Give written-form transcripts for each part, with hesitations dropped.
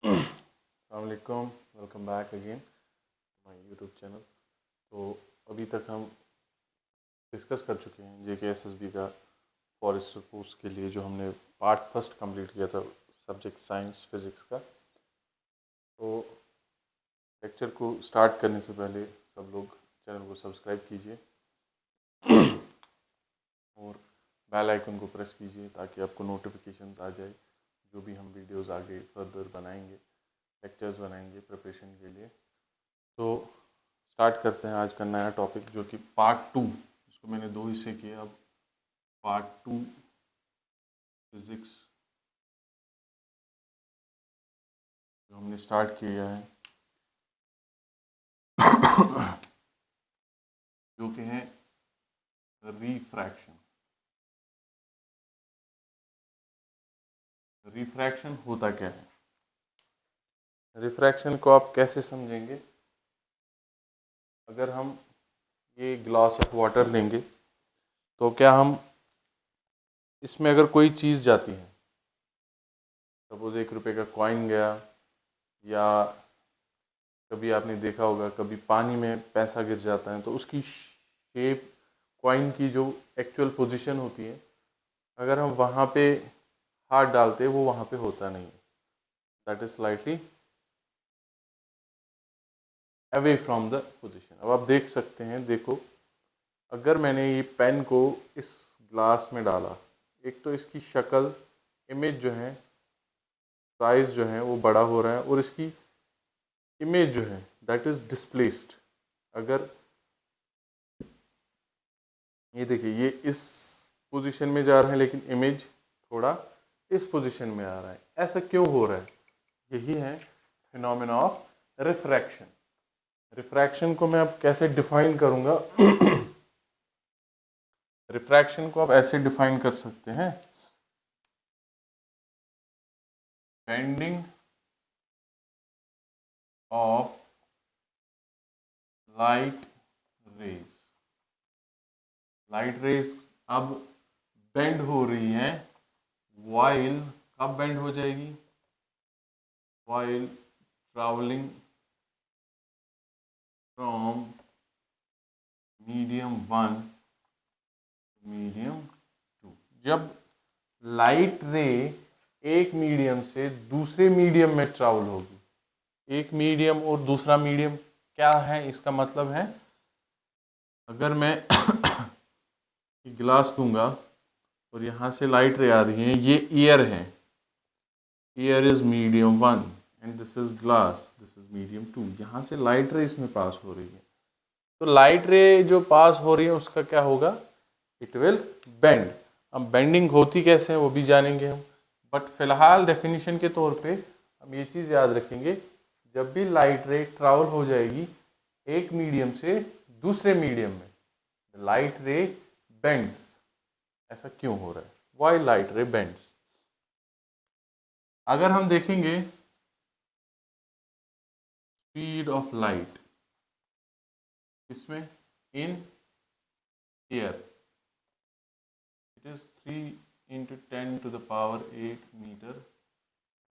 अस्सलामुअलैकुम, welcome back again my YouTube channel. तो अभी तक हम डिस्कस कर चुके हैं JKSSB का फॉरेस्टर कोर्स के लिए जो हमने पार्ट फर्स्ट कंप्लीट किया था सब्जेक्ट साइंस फिज़िक्स का। तो लेक्चर को स्टार्ट करने से पहले सब लोग चैनल को सब्सक्राइब कीजिए और बेल आइकन को प्रेस कीजिए ताकि आपको नोटिफिकेशंस आ जाए जो भी हम वीडियोस आगे फर्दर बनाएंगे, लेक्चर्स बनाएंगे प्रिपरेशन के लिए। तो स्टार्ट करते हैं आज का नया टॉपिक जो कि पार्ट 2। इसको मैंने 2 हिस्से किए, अब पार्ट 2 फिज़िक्स जो हमने स्टार्ट किया है जो कि है रिफ्रैक्शन। रिफ्रैक्शन होता क्या है? रिफ्रैक्शन को आप कैसे समझेंगे? अगर हम ये ग्लास ऑफ वाटर लेंगे तो क्या हम इसमें अगर कोई चीज़ जाती है, सपोज 1 रुपये का कॉइन गया, या कभी आपने देखा होगा कभी पानी में पैसा गिर जाता है तो उसकी शेप, कॉइन की जो एक्चुअल पोजीशन होती है, अगर हम वहाँ पे हाथ डालते हैं वो वहाँ पे होता नहीं है, that is slightly away from the position. अब आप देख सकते हैं, देखो अगर मैंने ये पेन को इस ग्लास में डाला, एक तो इसकी शक्ल, इमेज जो है, साइज जो है वो बड़ा हो रहा है और इसकी इमेज जो है दैट इज डिस्प्लेस्ड। अगर ये देखिए ये इस पोजीशन में जा रहा है लेकिन इमेज थोड़ा इस पोजीशन में आ रहा है, ऐसा क्यों हो रहा है? यही है फिनोमेना ऑफ रिफ्रैक्शन। रिफ्रैक्शन को मैं अब कैसे डिफाइन करूंगा? रिफ्रैक्शन को आप ऐसे डिफाइन कर सकते हैं, bending of light rays. Light rays अब बेंड हो रही है, वाइल कब बेंड हो जाएगी? While travelling from medium 1 medium 2। जब लाइट रे एक मीडियम से दूसरे मीडियम में ट्रैवल होगी, एक मीडियम और दूसरा मीडियम क्या है? इसका मतलब है अगर मैं ग्लास दूंगा और यहाँ से लाइट रे आ रही है, ये एयर है, air is medium 1 and this is glass, this is medium 2। यहाँ से लाइट रे इसमें पास हो रही है, तो लाइट रे जो पास हो रही है उसका क्या होगा? It will bend. अब बेंडिंग होती कैसे है वो भी जानेंगे हम, बट फिलहाल डेफिनेशन के तौर पे हम ये चीज़ याद रखेंगे, जब भी लाइट रे ट्रैवल हो जाएगी एक मीडियम से दूसरे मीडियम में, लाइट रे बेंड्स। ऐसा क्यों हो रहा है? Why light ray bends? अगर हम देखेंगे स्पीड ऑफ लाइट, इसमें in air it is 3 × 10⁸ metre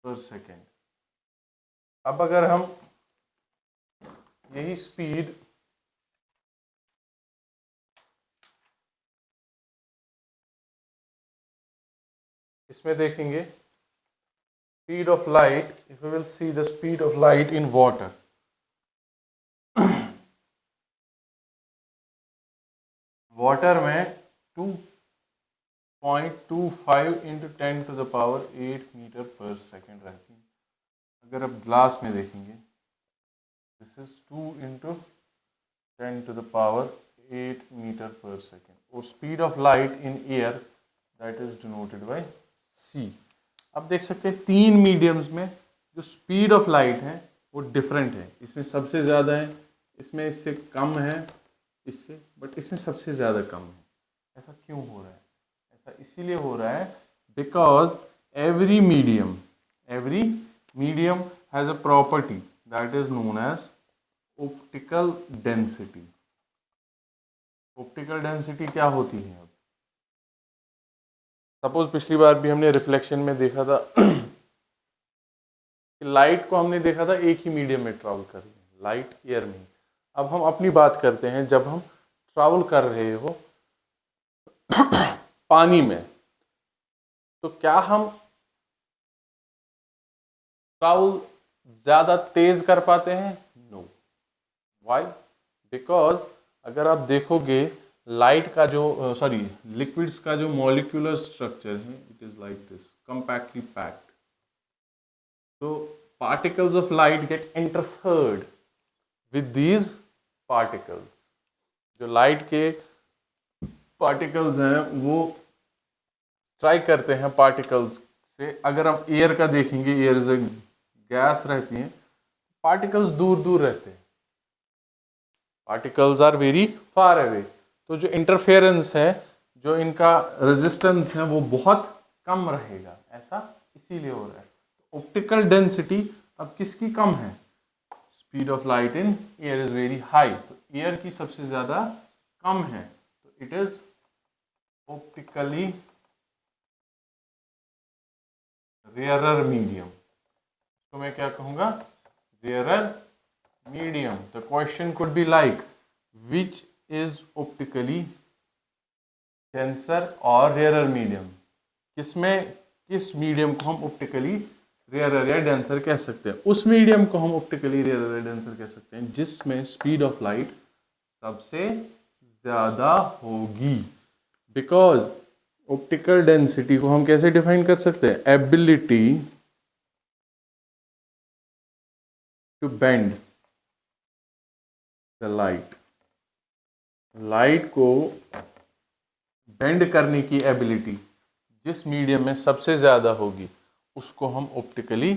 पर सेकेंड। अब अगर हम यही स्पीड इसमें देखेंगे, speed of light, if we will see the speed of light in water, water में 2.25 × 10⁸ मीटर पर सेकेंड रहती है। अगर आप ग्लास में देखेंगे, दिस इज 2 × 10⁸ मीटर पर सेकेंड, और speed of light in air that is denoted bye c। अब देख सकते हैं तीन मीडियम्स में जो स्पीड ऑफ लाइट है वो डिफरेंट है, इसमें सबसे ज़्यादा है, इसमें इससे कम है, इससे, बट इसमें सबसे ज़्यादा कम है। ऐसा क्यों हो रहा है? ऐसा इसीलिए हो रहा है because every medium has a property that is known as optical density. Optical density क्या होती है? अब सपोज पिछली बार भी हमने रिफ्लेक्शन में देखा था कि लाइट को हमने देखा था एक ही मीडियम में ट्रैवल कर रही है, लाइट एयर में। अब हम अपनी बात करते हैं, जब हम ट्रैवल कर रहे हो पानी में, तो क्या हम ट्रैवल ज़्यादा तेज कर पाते हैं? नो। वाई? बिकॉज अगर आप देखोगे लाइट का जो लिक्विड्स का जो मॉलिक्यूलर स्ट्रक्चर है, it is like this, compactly packed. तो particles of light get interfered with these particles. जो लाइट के पार्टिकल्स हैं वो स्ट्राइक करते हैं पार्टिकल्स से। अगर आप एयर का देखेंगे, एयर इज ए गैस रहती है, पार्टिकल्स दूर दूर रहते हैं, particles are very far away. तो जो इंटरफेरेंस है, जो इनका रेजिस्टेंस है, वो बहुत कम रहेगा। ऐसा इसीलिए हो रहा है। ऑप्टिकल डेंसिटी अब किसकी कम है? Speed of light in air is very high, तो एयर की सबसे ज़्यादा कम है, तो it is optically rarer medium. तो मैं क्या कहूँगा? Rarer medium. The question could be like, which is optically denser or rarer medium? किस मीडियम को हम ऑप्टिकली रेयर या डेंसर कह सकते हैं? उस मीडियम को हम ऑप्टिकली रेयर या डेंसर कह सकते हैं जिसमें स्पीड ऑफ लाइट सबसे ज़्यादा होगी। बिकॉज ऑप्टिकल डेंसिटी को हम कैसे डिफाइन कर सकते हैं? Ability to bend the light. Light को बेंड करने की एबिलिटी जिस मीडियम में सबसे ज़्यादा होगी उसको हम ऑप्टिकली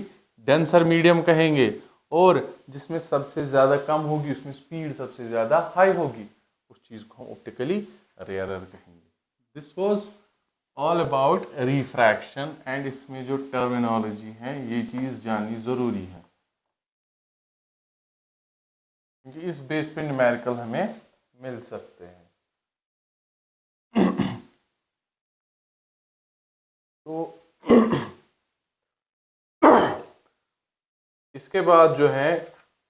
डेंसर मीडियम कहेंगे, और जिसमें सबसे ज़्यादा कम होगी, उसमें स्पीड सबसे ज़्यादा हाई होगी, उस चीज़ को हम ऑप्टिकली रेयरर कहेंगे। This was all about refraction, and इसमें जो टर्मिनोलॉजी है ये चीज़ जाननी ज़रूरी है, क्योंकि इस बेस पे न्यूमेरिकल हमें मिल सकते हैं। तो इसके बाद जो है,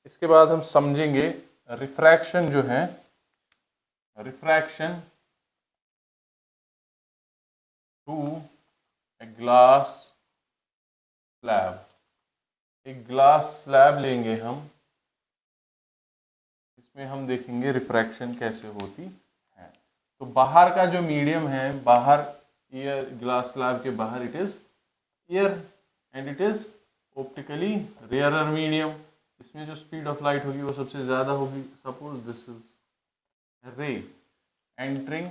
इसके बाद हम समझेंगे रिफ्रैक्शन जो है, refraction through a glass slab. एक ग्लास स्लैब लेंगे हम, इसमें हम देखेंगे रिफ्रैक्शन कैसे होती है। तो बाहर का जो मीडियम है, बाहर एयर, ग्लास स्लैब के बाहर it is air and it is optically rarer medium. इसमें जो स्पीड ऑफ लाइट होगी वो सबसे ज़्यादा होगी। सपोज दिस इज रे entering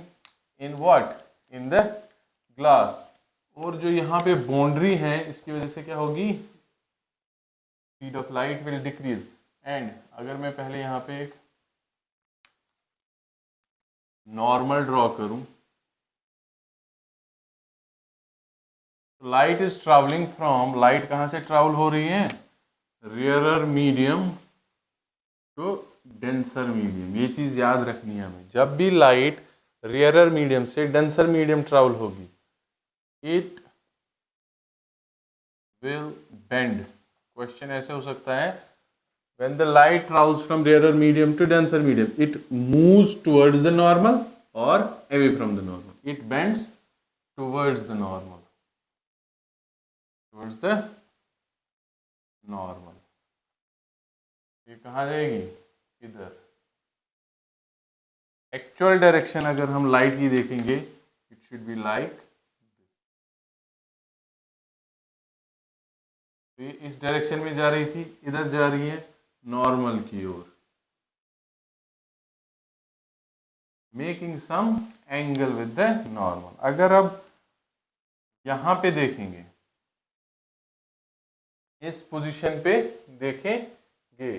in what? In the glass, और जो यहाँ पे बाउंड्री है इसकी वजह से क्या होगी? Speed of light will decrease. And अगर मैं पहले यहाँ पे एक नॉर्मल ड्रॉ करूं, light is travelling from, light कहाँ से ट्रैवल हो रही है? Rarer medium to denser medium. ये चीज़ याद रखनी है हमें, जब भी लाइट रेयरर मीडियम से डेंसर मीडियम ट्रैवल होगी, इट विल बेंड। क्वेश्चन ऐसे हो सकता है, when the light travels from rarer medium to denser medium, it moves towards the normal or away from the normal. It bends towards the normal, towards the normal. ये कहाँ जाएगी? इधर। Actual direction अगर हम लाइट की देखेंगे, it should be like, तो ये इस डायरेक्शन में जा रही थी, इधर जा रही है नॉर्मल की ओर, making some angle with the normal. अगर अब यहां पे देखेंगे, इस पोजीशन पे देखेंगे,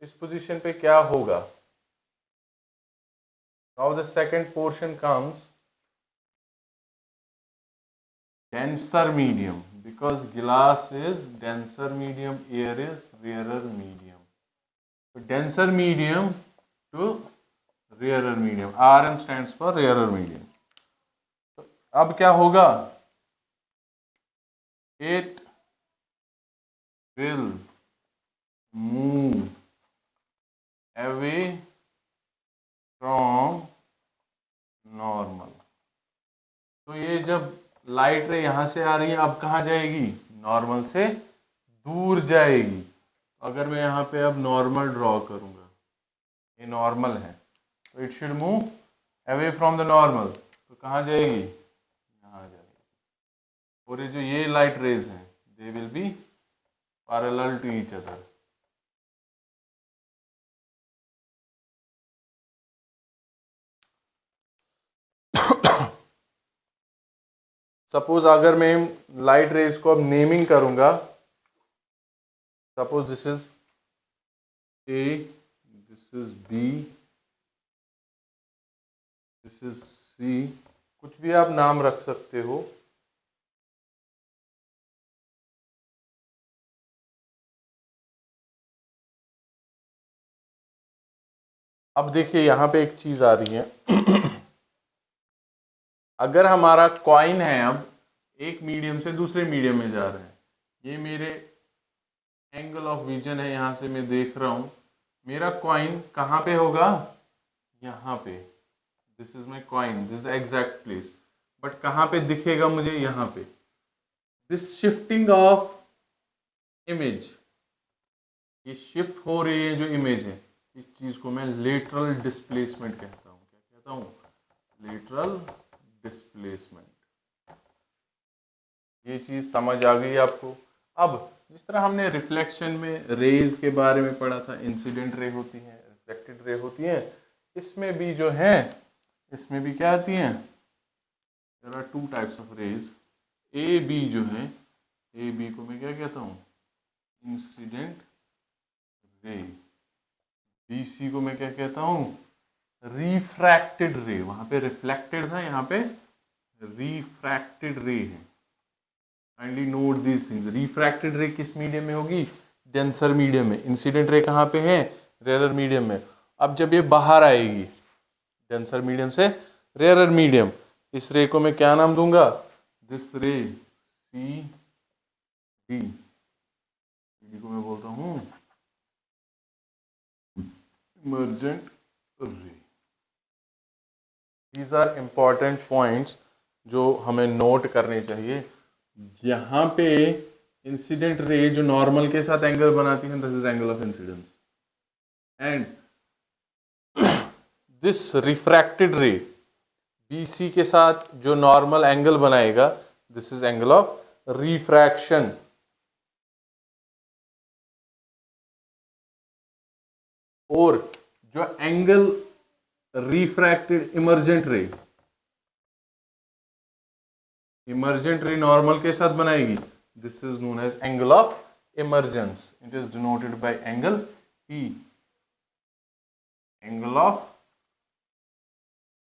इस पोजीशन पे क्या होगा? Now the second portion comes denser medium, because glass is denser medium, air is rarer medium. So denser medium to rarer medium, RM stands for rarer medium. तो अब क्या होगा? It will move away from normal। तो ये जब light ray यहाँ से आ रही है, अब कहाँ जाएगी? नॉर्मल से दूर जाएगी। अगर मैं यहाँ पे अब नॉर्मल ड्रॉ करूँगा, ये नॉर्मल है, तो it should move away from the normal, तो कहाँ जाएगी? यहाँ जाएगी। और ये जो ये लाइट रेज हैं, they will be parallel to each other. Suppose अगर मैं लाइट रेज को अब नेमिंग करूंगा, suppose this is A, this is B, this is C, कुछ भी आप नाम रख सकते हो। अब देखिए यहां पे एक चीज आ रही है अगर हमारा कॉइन है, अब एक मीडियम से दूसरे मीडियम में जा रहे हैं, ये मेरे एंगल ऑफ विजन है, यहां से मैं देख रहा हूं, मेरा कॉइन कहां पे होगा? यहाँ पे। This is my coin, this is the exact place, but कहाँ पे दिखेगा मुझे? यहाँ पे। दिस शिफ्टिंग ऑफ इमेज, ये शिफ्ट हो रही है जो इमेज है, इस चीज को मैं लेटरल डिस्प्लेसमेंट कहता हूँ। क्या कहता हूँ? Lateral displacement. ये चीज समझ आ गई आपको? अब जिस तरह हमने रिफ्लेक्शन में रेज के बारे में पढ़ा था, इंसिडेंट रे होती है, रिफ्लेक्टेड रे होती है, इसमें भी जो है, इसमें भी क्या आती हैं? There are two types of rays. A B जो है, ए बी को मैं क्या कहता हूँ? Incident ray. बी सी को मैं क्या कहता हूँ? रिफ्रैक्टेड रे। वहां पे रिफ्लेक्टेड था, यहाँ पे रिफ्रैक्टेड रे है। Kindly note these things. Refracted रे किस मीडियम में होगी? डेंसर मीडियम में। इंसिडेंट रे कहाँ पे है? रेयर मीडियम में। अब जब ये बाहर आएगी डेंसर मीडियम से रेयर मीडियम, इस रे को मैं क्या नाम दूंगा? दिस रे सी डी, को मैं बोलता हूँ इमर्जेंट रे। These are important points जो हमें नोट करने चाहिए। यहाँ पे इंसिडेंट रे जो नॉर्मल के साथ एंगल बनाती है, this is angle of incidence, and this refracted ray BC के साथ जो नॉर्मल एंगल बनाएगा, this is angle of refraction. और जो angle refracted emergent ray normal के साथ बनाएगी, this is known as angle of emergence. It is denoted by angle P, angle of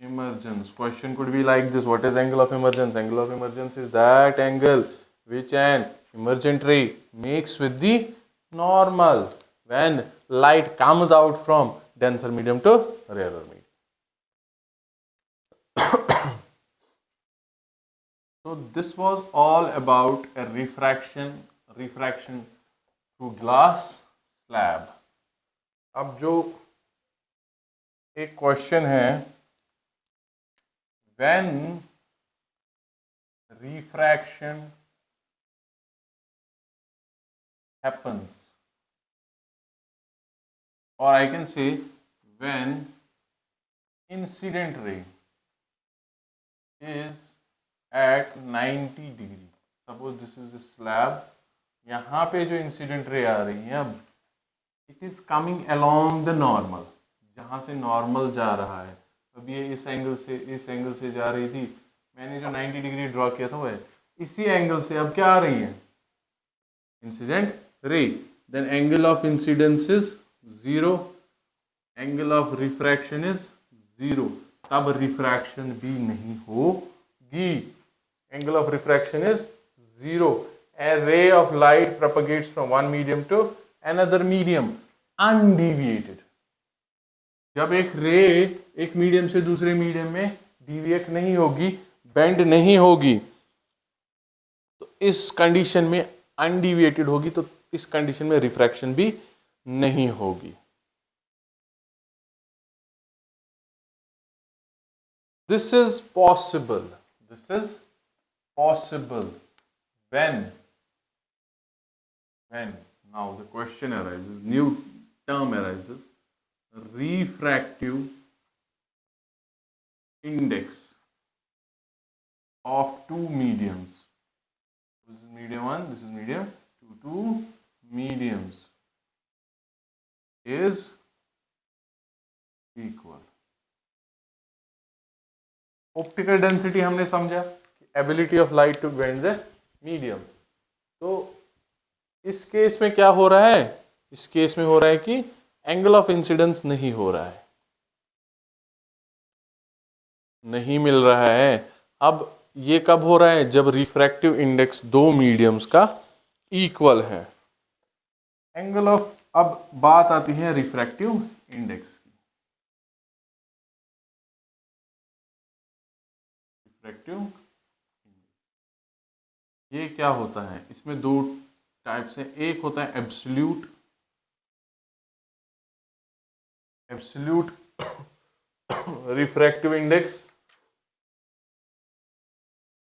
emergence. Question could be like this: what is angle of emergence? Angle of emergence is that angle which an emergent ray makes with the normal when light comes out from denser medium to rarer medium. So this was all about a refraction through glass slab. अब जो एक question है, when refraction happens, or I can say when incident ray is at 90 degree. Suppose this is a slab, यहाँ पे जो incident ray आ रही है, अब it is coming along the normal, जहाँ से नॉर्मल जा रहा है। अब ये इस एंगल से जा रही थी, मैंने जो 90 डिग्री ड्रॉ किया था वो है इसी एंगल से, अब क्या आ रही है? Incident ray. Then angle of incidence is 0, angle of refraction is 0, तब रिफ्रैक्शन भी नहीं होगी। Angle of refraction is 0। A ray of light propagates from one medium to another medium undeviated. जब एक रे एक मीडियम से दूसरे मीडियम में डिविएट नहीं होगी, बेंड नहीं होगी, तो इस कंडीशन में अनडिविएटेड होगी, तो इस कंडीशन में रिफ्रैक्शन भी नहीं होगी। This is possible when now the question arises, new term arises, refractive index of two mediums. This is medium 1, this is medium 2. Two mediums is equal. Optical density हमने समझा, ability of light to bend the medium. तो इस case में क्या हो रहा है, इस केस में हो रहा है कि एंगल ऑफ इंसिडेंस नहीं हो रहा है, नहीं मिल रहा है। अब ये कब हो रहा है, जब रिफ्रैक्टिव इंडेक्स दो मीडियम्स का इक्वल है। एंगल ऑफ, अब बात आती है रिफ्रैक्टिव इंडेक्स की। रिफ्रैक्टिव ये क्या होता है, इसमें दो टाइप्स हैं। एक होता है एब्सोल्यूट रिफ्रैक्टिव इंडेक्स,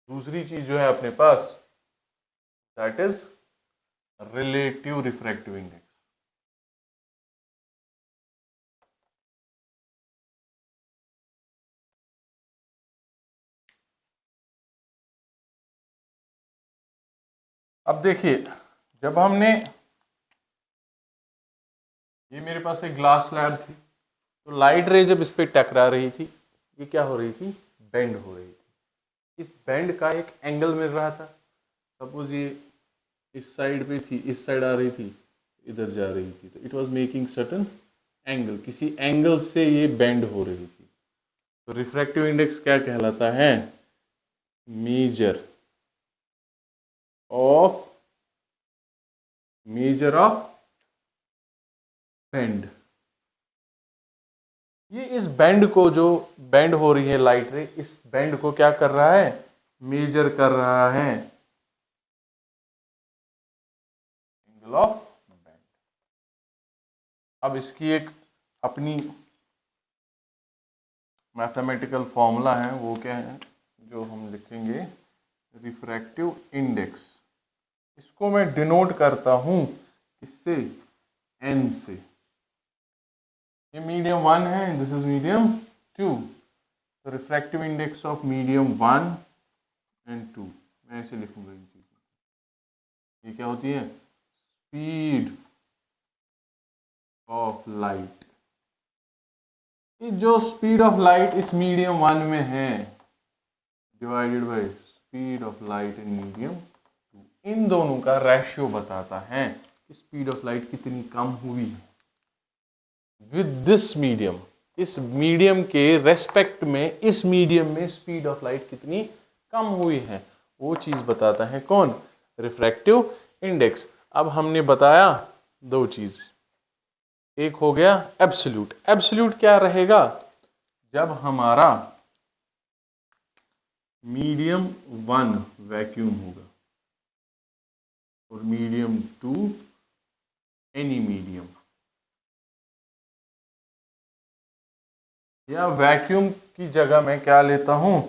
दूसरी चीज जो है अपने पास that is relative refractive index. अब देखिए, जब हमने, ये मेरे पास एक ग्लास स्लैब थी, तो लाइट रे जब इस पे टकरा रही थी, ये क्या हो रही थी, बेंड हो रही थी। इस बेंड का एक एंगल मिल रहा था। सपोज ये इस साइड पे थी, इस साइड आ रही थी, इधर जा रही थी, तो it was making certain angle, किसी एंगल से ये बेंड हो रही थी। तो रिफ्रैक्टिव इंडेक्स क्या कहलाता है, मेजर ऑफ बेंड। ये इस बेंड को, जो बेंड हो रही है लाइट रे, इस बेंड को क्या कर रहा है, मेजर कर रहा है, एंगल ऑफ बेंड। अब इसकी एक अपनी मैथमेटिकल फॉर्मूला है, वो क्या है, जो हम लिखेंगे, रिफ्रैक्टिव इंडेक्स। इसको मैं डिनोट करता हूं इससे, एन से। ये मीडियम 1 है, दिस इज मीडियम 2। तो refractive index of medium 1 and 2, मैं ऐसे लिखूंगा इन चीजों। ये क्या होती है, स्पीड ऑफ लाइट। ये जो स्पीड ऑफ लाइट इस मीडियम 1 में है, divided by speed of light in medium 2, इन दोनों का रेशियो बताता है कि स्पीड ऑफ लाइट कितनी कम हुई है विद दिस मीडियम। इस मीडियम के रेस्पेक्ट में, इस मीडियम में स्पीड ऑफ लाइट कितनी कम हुई है, वो चीज बताता है कौन, रिफ्रैक्टिव इंडेक्स। अब हमने बताया दो चीज, एक हो गया एब्सोल्यूट। एब्सोल्यूट क्या रहेगा, जब हमारा मीडियम 1 वैक्यूम होगा और मीडियम 2 एनी मीडियम, या वैक्यूम की जगह मैं क्या लेता हूं,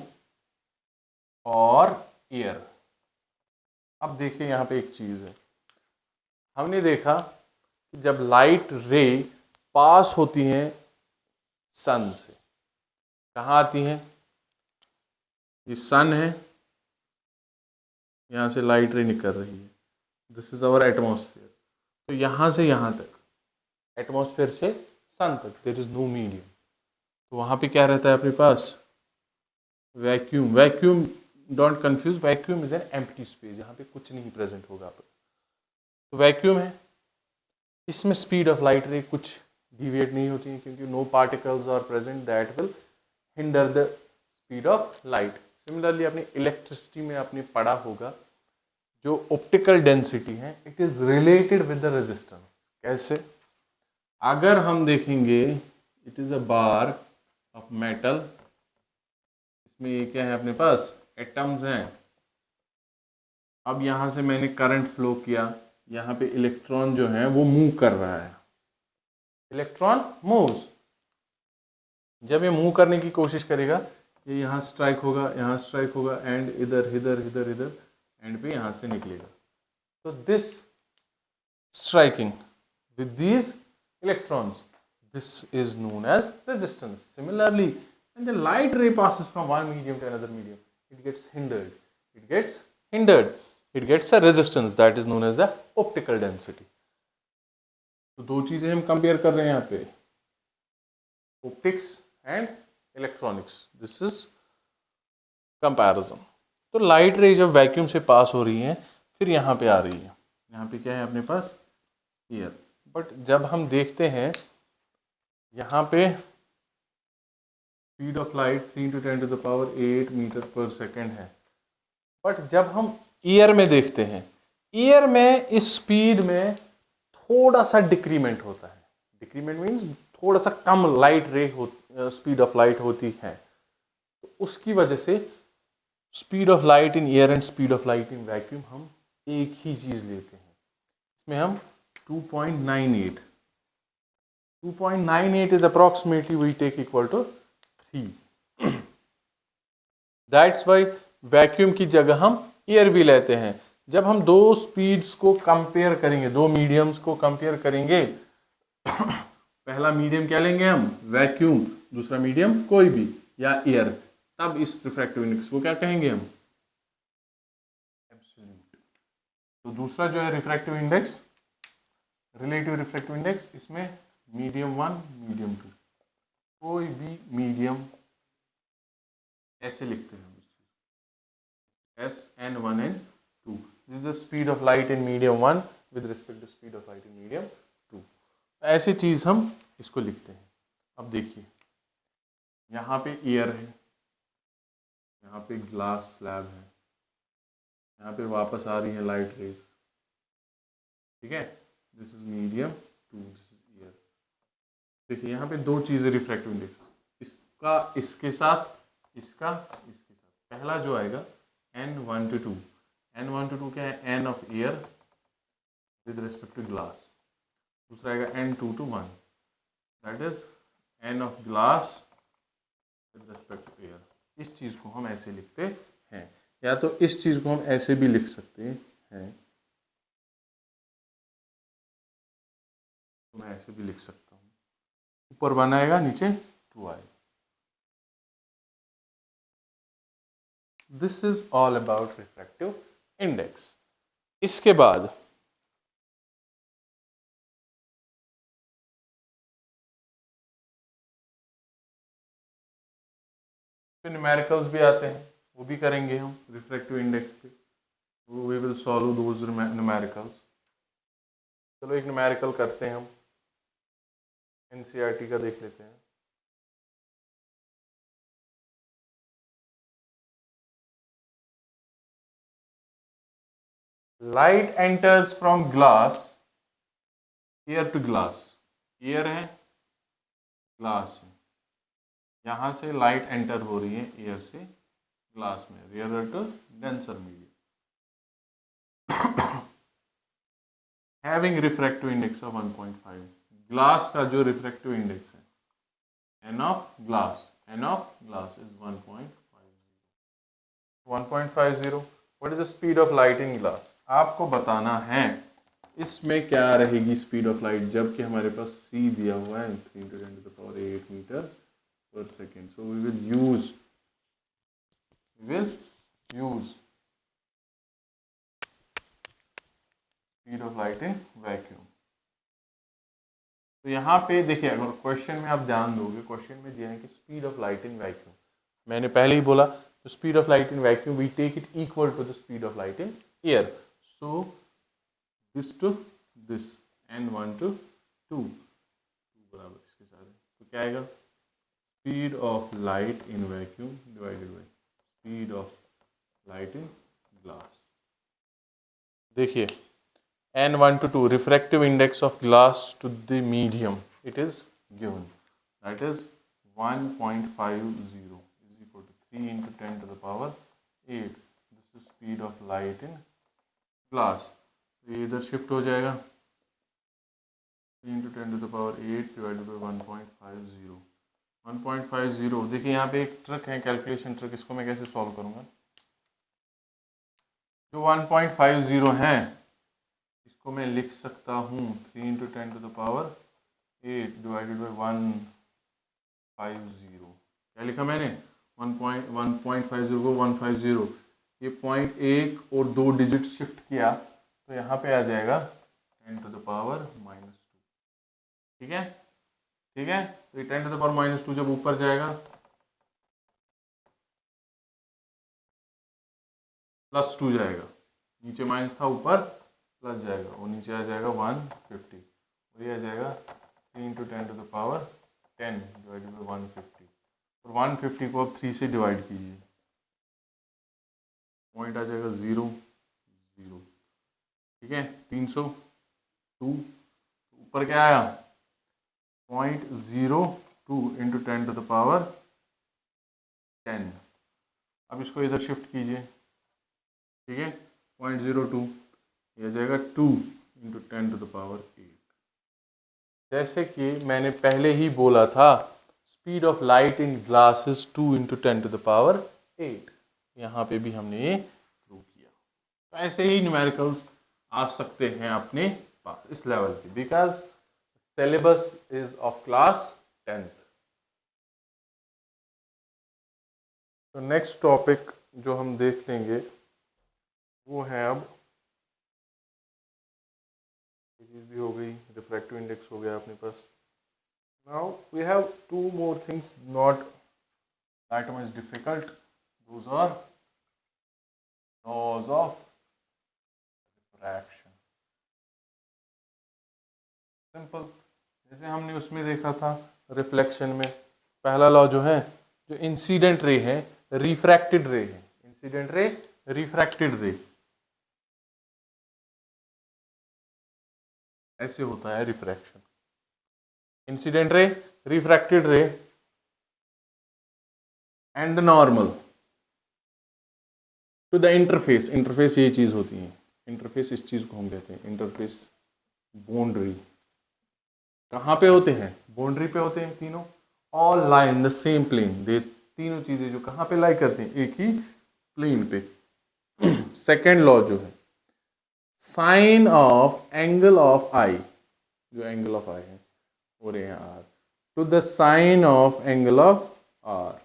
और एयर। अब देखिए यहां पे एक चीज है, हमने देखा कि जब लाइट रे पास होती हैं सन से, कहाँ आती हैं, ये सन है, यहाँ से लाइट रे निकल रही है, दिस इज आवर एटमॉस्फेयर। तो यहाँ से यहाँ तक, एटमॉस्फेयर से सन तक देयर इज नो मीडियम। तो वहाँ पे क्या रहता है अपने पास, vacuum. Vacuum, don't confuse, vacuum is an empty space, यहाँ पे कुछ नहीं प्रेजेंट होगा। तो वैक्यूम है, इसमें स्पीड ऑफ लाइट रे कुछ डिविएट नहीं होती है, क्योंकि no particles are present that will hinder the speed of light. Similarly अपनी इलेक्ट्रिसिटी में आपने पढ़ा होगा, जो ऑप्टिकल डेंसिटी है it is related with the resistance. कैसे, अगर हम देखेंगे, it is a bar of metal, इसमें ये क्या है अपने पास, एटम्स हैं। अब यहाँ से मैंने करंट फ्लो किया, यहाँ पे इलेक्ट्रॉन जो है वो मूव कर रहा है, इलेक्ट्रॉन मूव्स। जब ये मूव करने की कोशिश करेगा, ये यहाँ स्ट्राइक होगा, यहाँ स्ट्राइक होगा, एंड इधर इधर इधर इधर, एंड पे यहाँ से निकलेगा। तो this striking with these electrons, this is known as resistance. Similarly, when the light ray passes from one medium to another medium, it gets hindered, it gets a resistance that is known as the optical density. तो दो चीजें हम compare कर रहे हैं यहाँ पे, optics and electronics, this is comparison. तो लाइट रे जब वैक्यूम से पास हो रही है, फिर यहाँ पे आ रही है, यहाँ पे क्या है अपने पास, एयर। बट जब हम देखते हैं यहाँ पे स्पीड ऑफ लाइट 3 × 10⁸ मीटर पर सेकेंड है, बट जब हम ईयर में देखते हैं, ईयर में इस स्पीड में थोड़ा सा डिक्रीमेंट होता है। डिक्रीमेंट मीन्स थोड़ा सा कम light ray speed of light होती है। तो उसकी वजह से speed of light in air and speed of light in vacuum हम एक ही चीज़ लेते हैं। इसमें हम 2.98 is approximately we take equal to 3. That's why vacuum की जगह हम एयर भी लेते हैं। जब हम दो स्पीड्स को कंपेयर करेंगे, दो मीडियम्स को कंपेयर करेंगे, पहला मीडियम क्या लेंगे हम, वैक्यूम, दूसरा मीडियम कोई भी या एयर, तब इस रिफ्रैक्टिव इंडेक्स को क्या कहेंगे हम, एब्सोल्यूट। तो दूसरा जो है refractive index, relative refractive index, इसमें मीडियम 1 मीडियम 2, कोई भी मीडियम ऐसे लिखते हैं SN1 and 2. This is the speed of light in medium 1 with respect to speed of light in medium 2. ऐसी चीज़ हम इसको लिखते हैं। अब देखिए यहाँ पे एयर है, यहाँ पे ग्लास स्लैब है, यहाँ पे वापस आ रही है लाइट रेज, ठीक है। This is medium 2, this is air. देखिए यहाँ पे दो चीज़ें रिफ्रैक्टिव इंडेक्स, इसका इसके साथ, इसका इसके साथ। पहला जो आएगा N1 to 2, N1 to 2 क्या है, N of air with respect to glass. दूसरा आएगा N2 to 1, that is N of glass with respect to air. इस चीज़ को हम ऐसे लिखते हैं, या तो इस चीज़ को हम ऐसे भी लिख सकते हैं, तो मैं ऐसे भी लिख सकता हूँ, ऊपर 1 आएगा, नीचे 2 आएगा। This is all about refractive index. इसके बाद फिर न्यूमेरिकल्स भी आते हैं, वो भी करेंगे हम रिफ्रैक्टिव इंडेक्स पे, we will solve those numericals. चलो एक न्यूमेरिकल करते हैं हम, NCERT का देख लेते हैं। Light enters from glass air to glass, air है, ग्लास है, यहाँ से लाइट एंटर हो रही है एयर से ग्लास में, rare to denser medium, having refractive index of 1.5। Glass का जो रिफ्रैक्टिव इंडेक्स है, N of glass is 1.50। What is the speed of light in glass? आपको बताना है इसमें क्या रहेगी स्पीड ऑफ लाइट, जबकि हमारे पास C दिया हुआ है 3 × 10⁸ मीटर पर second. So we will use speed of light in vacuum. तो यहाँ पे देखिए, अगर क्वेश्चन में आप ध्यान दोगे, क्वेश्चन में दिया है कि speed of light in vacuum, मैंने पहले ही बोला, तो speed of light in vacuum we take it equal to the speed of light in air. So this to this, N1 to 2 बराबर इसके साथ है, तो क्या आएगा, speed of light in vacuum divided by speed of light in glass. देखिए N1 to 2 refractive index of glass to the medium, it is given, that is 1.50 is equal to 3 × 10⁸ 8. This is speed of light in glass. ये इधर shift हो जाएगा 3 × 10⁸ divided by 1.50। 1.50 देखिए यहाँ पे एक trick है, कैलकुलेशन ट्रिक, इसको मैं कैसे सॉल्व करूँगा। जो 1.50 है इसको मैं लिख सकता हूँ 3 × 10⁸ डिवाइडेड बाई 150। क्या लिखा मैंने? 1.50 को 150, ये 0.1 और 2 डिजिट शिफ्ट किया तो यहाँ पे आ जाएगा 10⁻²। ठीक है, ठीक है। तो ये 10⁻² जब ऊपर जाएगा +2 जाएगा, नीचे माइनस था ऊपर प्लस जाएगा, और नीचे आ जाएगा 150, और ये आ जाएगा 3 × 10⁻10 डिवाइडेड बाई 150। और 150 को अब 3 से डिवाइड कीजिए, पॉइंट आ जाएगा 0 0। ठीक है, 302 ऊपर क्या आया 0.02 × 10⁻10। अब इसको इधर शिफ्ट कीजिए, ठीक है, 0.02 ये जाएगा 2 × 10⁸। जैसे कि मैंने पहले ही बोला था, speed of light in glass is 2 × 10⁸। यहाँ पे भी हमने ये प्रूव किया। तो ऐसे ही न्यूमेरिकल्स आ सकते हैं अपने पास इस लेवल पे, because syllabus is of class 10th। तो नेक्स्ट टॉपिक जो हम देख लेंगे वो है, अब चीज भी हो गई, रिफ्रैक्टिव इंडेक्स हो गया अपने पास। Now we have 2 more things, not that much difficult. Those are laws of refraction. Simple, जैसे हमने उसमें देखा था रिफ्लेक्शन में, पहला लॉ जो है, जो इंसिडेंट रे है रिफ्रैक्टेड रे है, इंसिडेंट रे रिफ्रैक्टेड रे, ऐसे होता है refraction. Incident ray, refracted ray and normal to the interface. Interface ये चीज होती है, इंटरफेस इस चीज को हम कहते हैं इंटरफेस। बाउंड्री कहाँ पे होते हैं? बाउंड्री पे होते हैं तीनों, all lie in the same plane. They तीनों चीजें जो कहाँ पे लाई करते हैं? एक ही प्लेन पे। सेकेंड लॉ जो है, sine of angle of I, जो एंगल ऑफ आई है और यहाँ R, to the sine of angle of R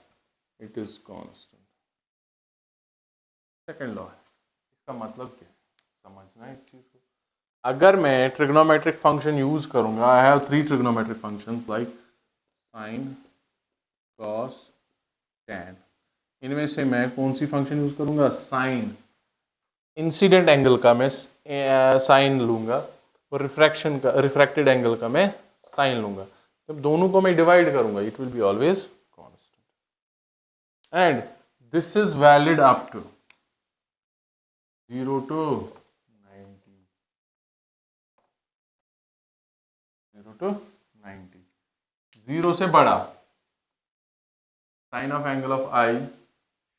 it is constant. Second law है। इसका मतलब क्या है, समझना है इस चीज को। अगर मैं ट्रिग्नोमेट्रिक फंक्शन यूज करूंगा, I have 3 trigonometric functions like sine, cos, tan. इनमें से मैं कौन सी फंक्शन यूज करूंगा? साइन। इंसिडेंट एंगल का मैं साइन लूंगा और रिफ्रैक्शन का, रिफ्रैक्टेड एंगल का मैं साइन लूंगा। जब दोनों को मैं डिवाइड करूंगा it will be always constant, and this is valid up to 0 to 90, 0 to 90। 0 से बड़ा, sine of angle of i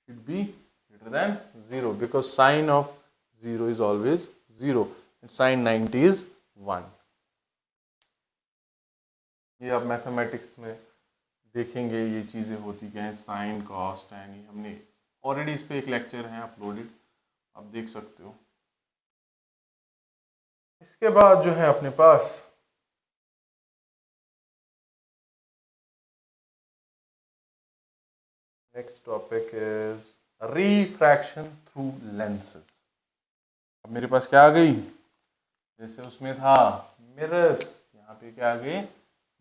should be greater than 0 because sine of 0 is always 0 and sine 90 is 1। ये आप mathematics में देखेंगे ये चीज़ें होती क्या है, साइन, कॉस, टैन। ये हमने ऑलरेडी इस पे एक लेक्चर है अपलोडेड, आप देख सकते हो। इसके बाद जो है अपने पास next topic is refraction through lenses. अब मेरे पास क्या आ गई, जैसे उसमें था मिरर्स, यहाँ पे क्या आ गए?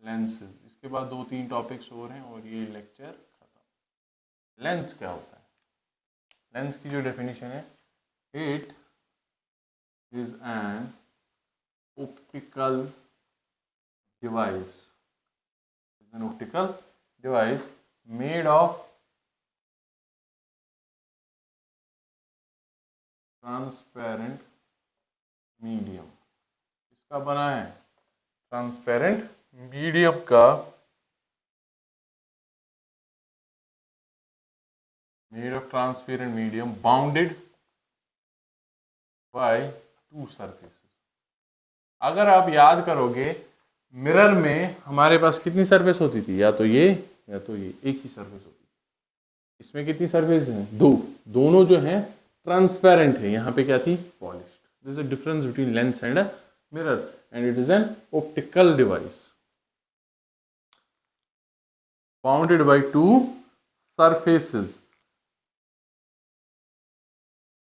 लेंसेज। इसके बाद 2-3 टॉपिक्स और हैं और ये लेक्चर खत्म। लेंस क्या होता है? लेंस की जो डेफिनेशन है, it is an optical device, is an optical device made of transparent medium। इसका बना है ट्रांसपेरेंट मीडियम का, made of transparent medium bounded by 2 surfaces। अगर आप याद करोगे मिरर में हमारे पास कितनी सरफेस होती थी, या तो ये या तो ये, एक ही सरफेस होती थी। इसमें कितनी सरफेस हैं, दो, दोनों जो हैं ट्रांसपेरेंट है, यहाँ पे क्या थी, polished. This is the difference between lens and a mirror and it is an optical device bounded by two surfaces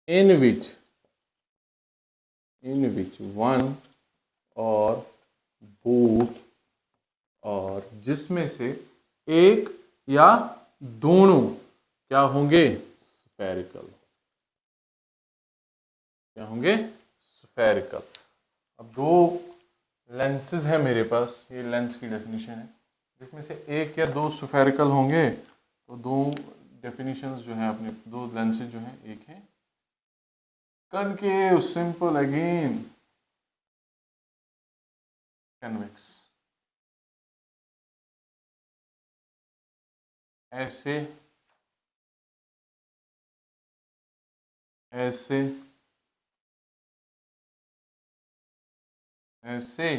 in which one or both, और जिसमें से एक या दोनों क्या होंगे, स्फेरिकल, क्या होंगे, स्फेरिकल। अब दो लेंसेज है मेरे पास, ये लेंस की डेफिनेशन है, जिसमें से एक या दो स्फेरिकल होंगे, तो दो डेफिनेशंस जो हैं अपने, दो लेंसेज जो हैं, एक है कनकेव, सिंपल अगेन, कन्वेक्स, ऐसे ऐसे ऐसे,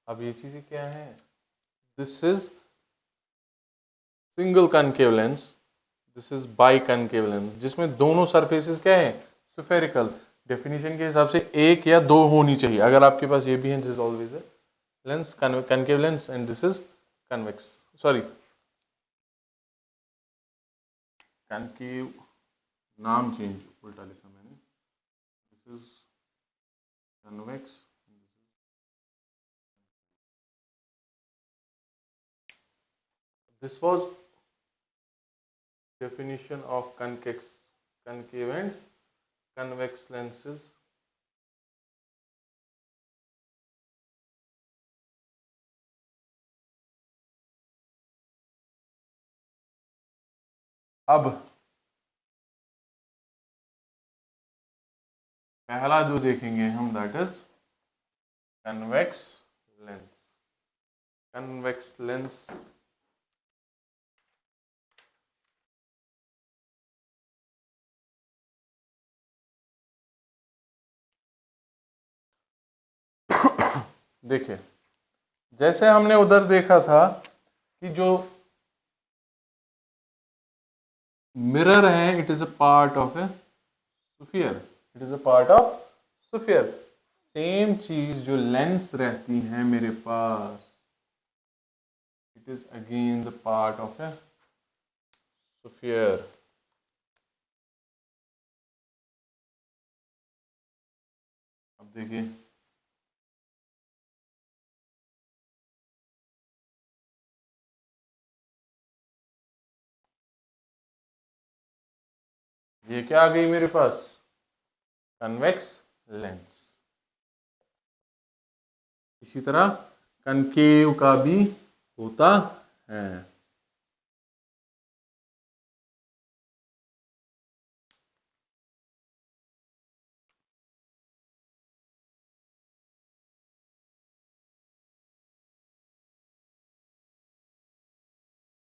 अब ये चीजें क्या है, this is single concave lens, this is by concave lens, जिसमें दोनों सरफेसेस क्या है, स्फेरिकल। डेफिनेशन के हिसाब से एक या दो होनी चाहिए। अगर आपके पास ये भी है, दिस इज ऑलवेज है lens, concave lens, and this is convex, sorry concave, नाम चेंज उल्टा लिखा मैंने, this is convex, this was definition of concave and convex lenses. अब पहला जो देखेंगे हम, that is convex lens. Convex lens देखिए, जैसे हमने उधर देखा था कि जो मिरर है, it is a part of a sphere, it is a part of sphere. Same चीज जो लेंस रहती है मेरे पास, it is again the part of a sphere. अब देखिए, ये क्या आ गई मेरे पास, कन्वेक्स लेंस। इसी तरह कनकेव का भी होता है।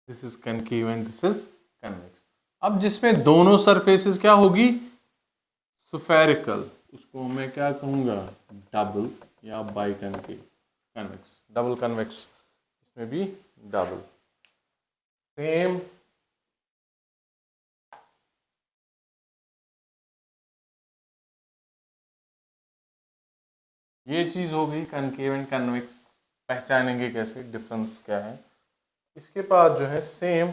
This is concave and this is convex. अब जिसमें दोनों सरफेसेस क्या होगी, स्फेरिकल, उसको मैं क्या कहूंगा, डबल या by concave, convex, double convex, इसमें भी डबल। सेम ये चीज हो गई कनकेव एंड कन्वेक्स। पहचानेंगे कैसे, डिफरेंस क्या है। इसके बाद जो है सेम,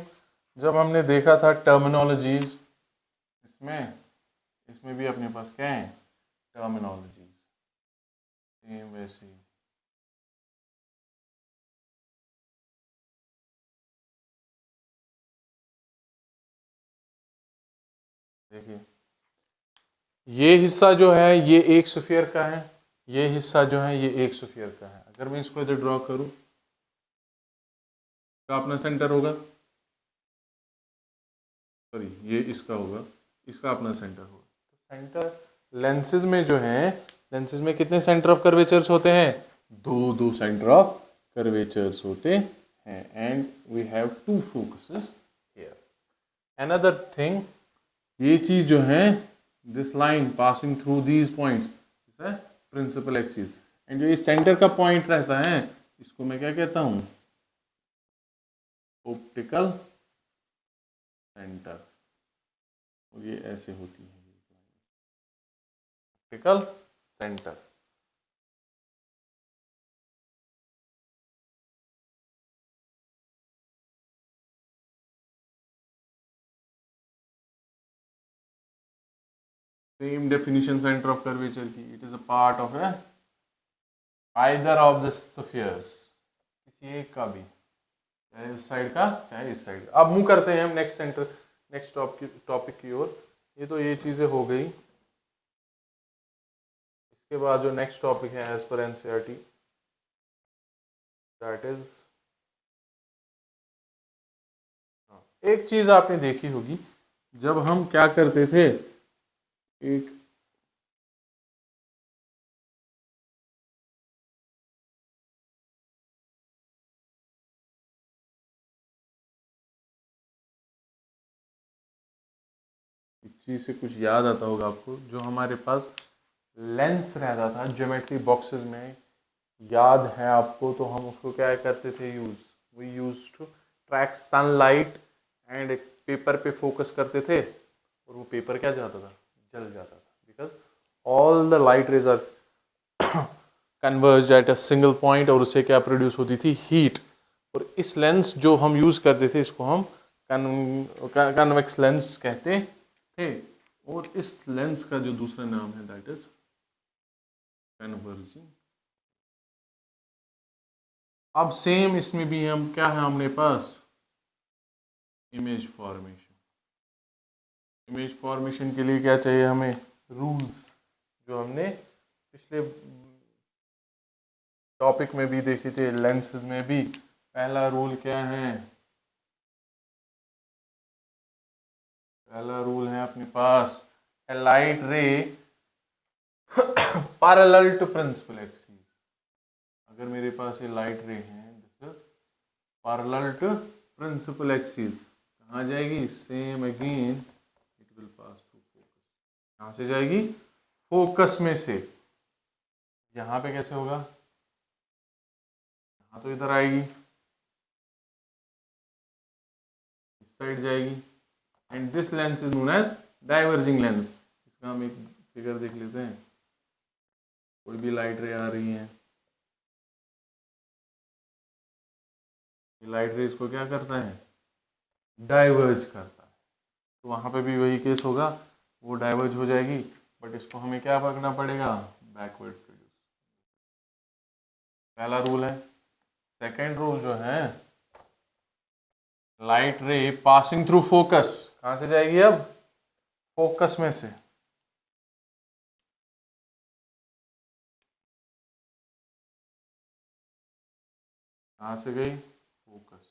जब हमने देखा था टर्मिनोलॉजीज, इसमें भी अपने पास क्या है, टर्मिनोलॉजीज, सेम वैसे ही। देखिए, ये हिस्सा जो है ये एक स्फीयर का है, ये हिस्सा जो है ये एक स्फीयर का है। अगर मैं इसको इधर ड्रॉ करूं, तो अपना सेंटर होगा, सॉरी ये इसका होगा, इसका अपना सेंटर होगा। तो सेंटर लेंसेज में जो है, लेंसेज में कितने सेंटर ऑफ कर्वेचर्स होते हैं, दो दो सेंटर ऑफ कर्वेचर्स होते हैं and we have two focuses here. Another thing, ये चीज जो है, this line passing through these points है प्रिंसिपल एक्सिस, एंड जो ये सेंटर का पॉइंट रहता है इसको मैं क्या कहता हूं, ऑप्टिकल सेंटर। और ये ऐसे होती है optical centre. Same definition centre of curvature की, it is a part of a either of the spheres, किसी एक का भी, चाहे उस साइड का चाहे इस साइड का। अब मूव करते हैं हम नेक्स्ट सेंटर, नेक्स्ट टॉपिक की ओर। ये तो ये चीजें हो गई। इसके बाद जो नेक्स्ट टॉपिक है as per NCERT, that is, एक चीज आपने देखी होगी, जब हम क्या करते थे, एक चीज से कुछ याद आता होगा आपको, जो हमारे पास लेंस रहता था ज्योमेट्री बॉक्सेस में, याद है आपको, तो हम उसको क्या करते थे use, we use to track sunlight and एक पेपर पे फोकस करते थे, और वो पेपर क्या जाता था, जल जाता था, because all the light rays are converge at a single point, और उससे क्या प्रोड्यूस होती थी, हीट। और इस लेंस जो हम यूज करते थे इसको हम कन्वेक्स लेंस कहते थे, और इस लेंस का जो दूसरा नाम है दैट इज कन्वर्जिंग। अब सेम इसमें भी हम क्या है अपने पास, इमेज फॉर्मेशन। इमेज फॉर्मेशन के लिए क्या चाहिए हमें, रूल्स, जो हमने पिछले टॉपिक में भी देखे थे, लेंसेज में भी। पहला रूल क्या है, पहला रूल है अपने पास, a light ray parallel to principal axis. अगर मेरे पास ये लाइट रे है, this is parallel to principal axis, कहाँ जाएगी, same again it will pass through focus. कहाँ से जाएगी, फोकस में से। यहाँ पे कैसे होगा, यहाँ तो इधर आएगी, इस साइड जाएगी, and this lens is known as diverging lens. इसका हम एक फिगर देख लेते हैं। कोई भी लाइट रे आ रही है, ये लाइट रे इसको क्या करता है, डाइवर्ज करता है, तो वहां पे भी वही केस होगा, वो डाइवर्ज हो जाएगी, बट इसको हमें क्या करना पड़ेगा, बैकवर्ड प्रोड्यूस। पहला रूल है। सेकेंड रूल जो है, light ray passing through focus, कहां से जाएगी अब, फोकस में से। कहां से गई, फोकस।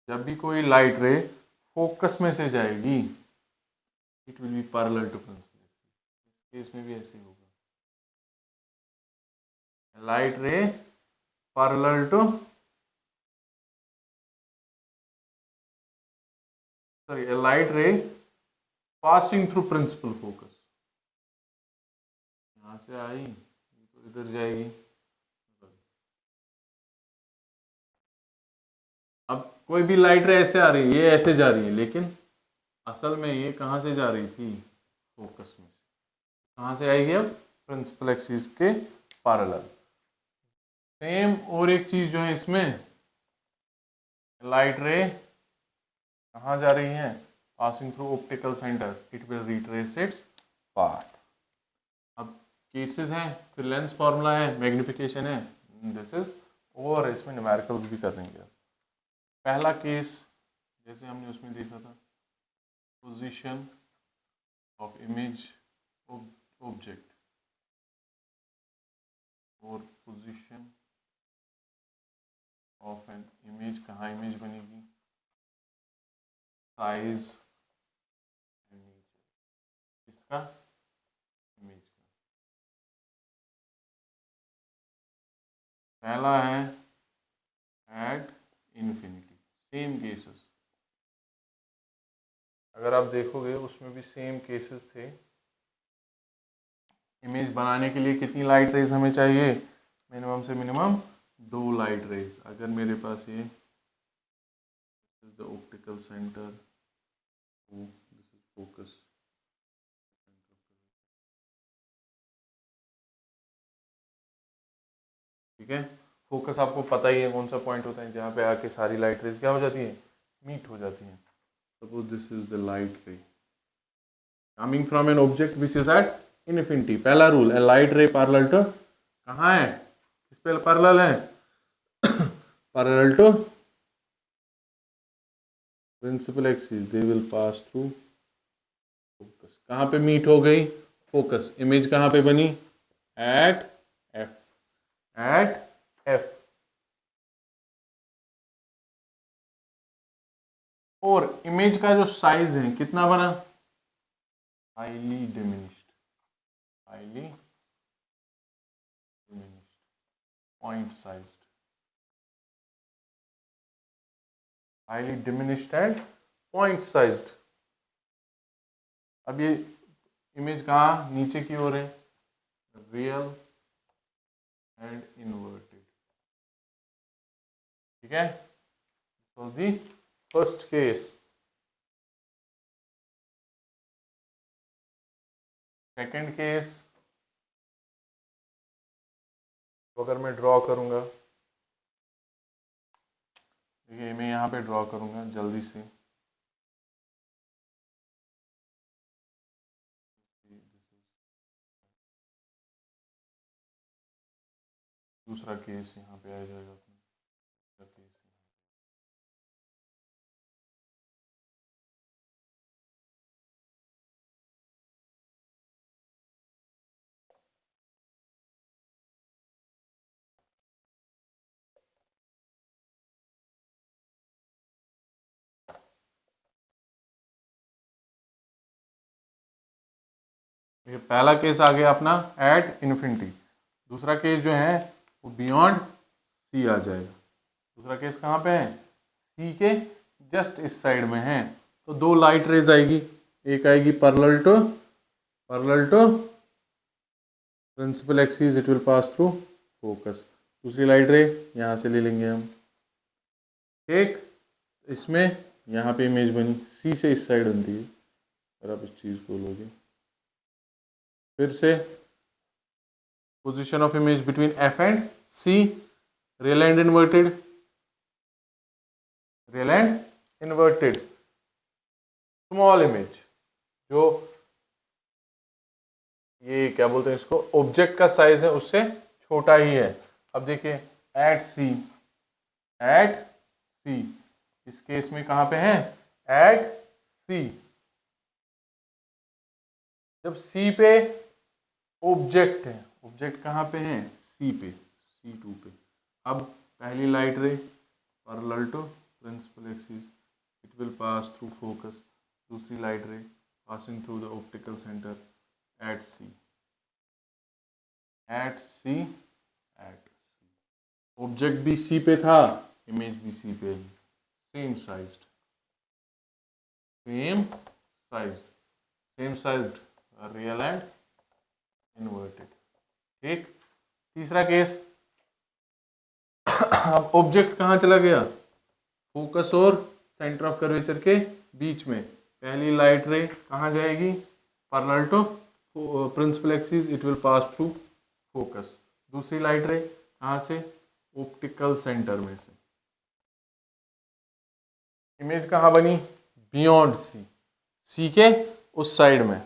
जब भी कोई लाइट रे फोकस में से जाएगी, it will be parallel to principal. इस केस में भी ऐसे ही होगा, light ray parallel to, sorry, a light ray passing through principal focus। यहाँ से आई तो इधर जाएगी। अब कोई भी लाइट रे ऐसे आ रही है, ये ऐसे जा रही है, लेकिन असल में ये कहाँ से जा रही थी, फोकस में से। कहाँ से आएगी अब, प्रिंसिपल एक्सिस के पैरेलल। सेम और एक चीज जो है इसमें, लाइट रे कहाँ जा रही है, passing through optical centre, it will retrace its path. अब केसेस हैं, फिर लेंस फॉर्मूला है, मैग्निफिकेशन है, दिस इज, और इसमें न्यूमेरिकल्स भी कर देंगे। पहला केस जैसे हमने उसमें देखा था, पोजीशन ऑफ इमेज ऑब्जेक्ट और पोजीशन ऑफ एन इमेज, कहाँ इमेज बनेगी, साइज एंड नेचर, इसका इमेज का। पहला है एट इन्फिनिटी, सेम केसेस। अगर आप देखोगे उसमें भी सेम केसेस थे। इमेज बनाने के लिए कितनी लाइट रेज हमें चाहिए? मिनिमम से मिनिमम 2 लाइट रेज। अगर मेरे पास ये the optical centre, this is focus, ठीक है। फोकस आपको पता ही है कौन सा पॉइंट होता है जहाँ पे आके सारी लाइट रेज क्या हो जाती है, मीट हो जाती है। Suppose this is the light ray coming from an object which is at infinity. पहला rule, a light ray parallel to, कहाँ है, किस पे पैरेलल है, parallel to principal axis, they will pass through focus. कहाँ पे मीट हो गई, फोकस। इमेज कहाँ पे बनी, एट एफ, एट एफ। और इमेज का जो साइज है कितना बना, highly diminished, highly diminished, point sized, highly diminished and point sized. अब ये इमेज कहाँ नीचे की ओर है, रियल एंड इन्वर्टेड, ठीक है। So the first case, second case, अगर मैं ड्रॉ करूंगा, देखिए मैं यहाँ पे ड्रॉ करूंगा जल्दी से। दूसरा केस यहाँ पे आ जाएगा अपना, दूसरा केस। ये पहला केस आ गया अपना एट इन्फिनिटी। दूसरा केस जो है वो बियॉन्ड सी आ जाएगा। दूसरा केस कहाँ पे है, सी के जस्ट इस साइड में है। तो 2 लाइट रेज आएगी, एक आएगी parallel to principal axis, it will pass through focus. दूसरी लाइट रे यहाँ से ले लेंगे हम, ठीक। इसमें यहाँ पे इमेज बनी, सी से इस साइड बनती है, अगर आप इस चीज़ को लोगे। फिर से position of image between F and C, real and inverted, real and inverted. Small image, जो ये क्या बोलते हैं इसको, ऑब्जेक्ट का साइज है उससे छोटा ही है। अब देखिए एट सी, एट सी, इस केस में कहाँ पे है, एट सी। जब सी पे ऑब्जेक्ट है, ऑब्जेक्ट कहाँ पे है, सी पे, C2 पे। अब पहली light ray parallel to principal axis, it will pass through focus. दूसरी light ray passing through the optical centre at C, at C, at C. Object भी सी पे था, इमेज भी सी पे, same sized, same sized, same sized, real and inverted, ठीक। तीसरा case, अब object कहाँ चला गया, फोकस और सेंटर ऑफ कर्वेचर के बीच में। पहली लाइट रे कहाँ जाएगी, parallel to principal axis, it will pass through focus. दूसरी लाइट रे कहाँ से, ऑप्टिकल सेंटर में से। इमेज कहाँ बनी, बियॉन्ड सी, सी के उस साइड में।